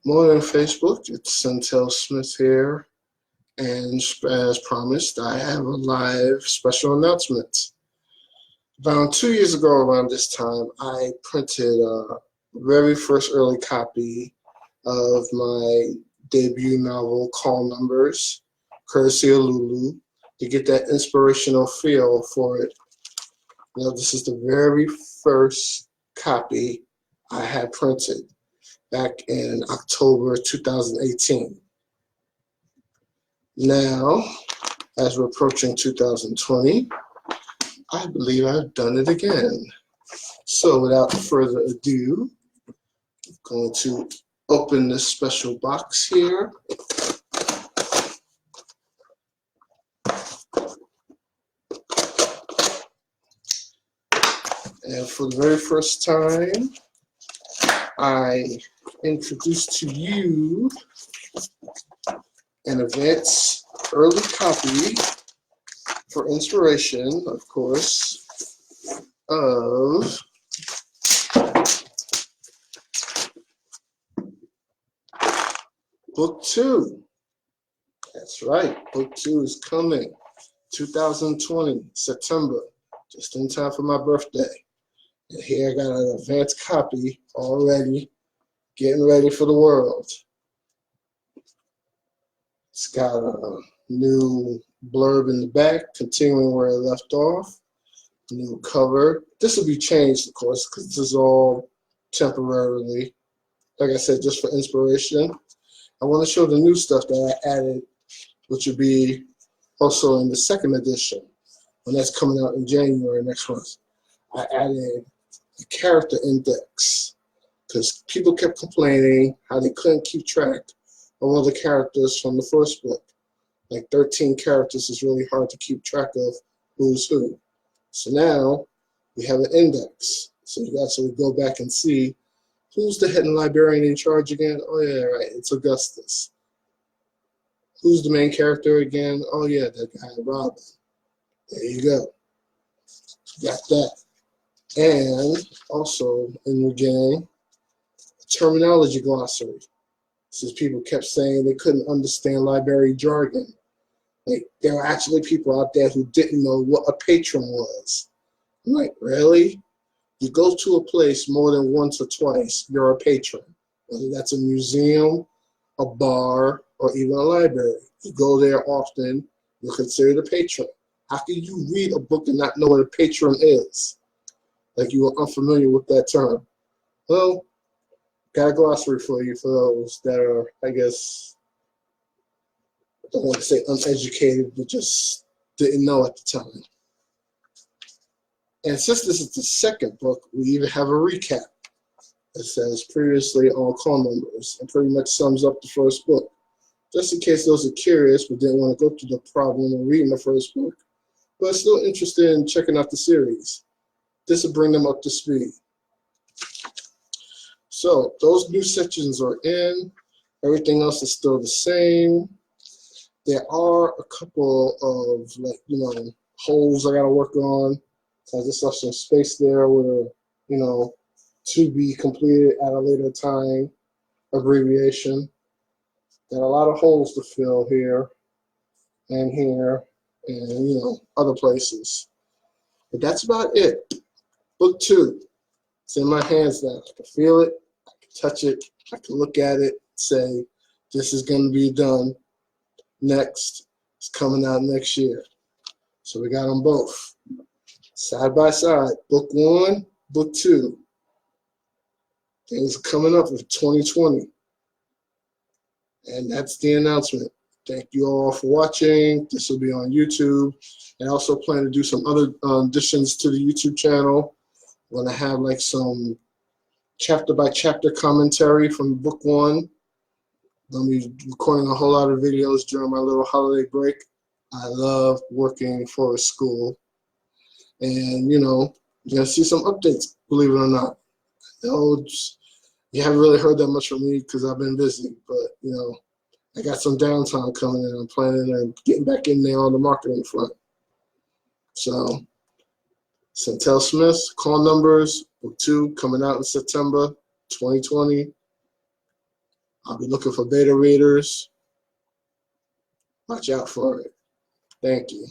Morning, Facebook. It's Syntell Smith here, and as promised, I have a live special announcement. About 2 years ago, around this time, I printed a very first early copy of my debut novel, Call Numbers, courtesy of Lulu, to get that inspirational feel for it. Now, this is the very first copy I had printed back in October 2018. Now, as we're approaching 2020, I believe I've done it again. So without further ado, I'm going to open this special box here. And for the very first time, I introduce to you an advance early copy for inspiration, of course, of Book 2. That's right, Book 2 is coming, 2020, September, just in time for my birthday. And here I got an advanced copy already, getting ready for the world. It's got a new blurb in the back, continuing where I left off. New cover. This will be changed, of course, because this is all temporarily. Like I said, just for inspiration. I want to show the new stuff that I added, which will be also in the second edition, when that's coming out in January next month. I added a character index because people kept complaining how they couldn't keep track of all the characters from the first book. Like 13 characters is really hard to keep track of who's who. So now we have an index. So you actually go back and see who's the hidden librarian in charge again. Oh yeah, right, it's Augustus. Who's the main character again? Oh yeah, that guy Robin. There you go. Got that. And also in the beginning, terminology glossary. Since people kept saying they couldn't understand library jargon. Like, there were actually people out there who didn't know what a patron was. I'm like, really? You go to a place more than once or twice, you're a patron. Whether that's a museum, a bar, or even a library. You go there often, you're considered a patron. How can you read a book and not know what a patron is? Like you are unfamiliar with that term. Well, got a glossary for you for those that are, I guess, I don't want to say uneducated, but just didn't know at the time. And since this is the second book, we even have a recap that says previously on Call Numbers and pretty much sums up the first book. Just in case those are curious but didn't want to go through the problem of reading the first book, but still interested in checking out the series. This will bring them up to speed. So those new sections are in. Everything else is still the same. There are a couple of, like, holes I got to work on. So I just left some space there with a, to be completed at a later time abbreviation. Got a lot of holes to fill here and other places. But that's about it. Book 2. It's in my hands now. I can feel it. I can touch it. I can look at it, say, this is going to be done next. It's coming out next year. So we got them both. Side by side. Book 1, Book 2. Things are coming up for 2020. And that's the announcement. Thank you all for watching. This will be on YouTube. And I also plan to do some other additions to the YouTube channel. I'm going to have like some chapter by chapter commentary from book 1. I'm going to be recording a whole lot of videos during my little holiday break. I love working for a school. And, you're going to see some updates, believe it or not. You haven't really heard that much from me because I've been busy. But, I got some downtime coming in. I'm planning on getting back in there on the marketing front. So, Syntell Smith, Call Numbers, Book 2, coming out in September 2020. I'll be looking for beta readers. Watch out for it. Thank you.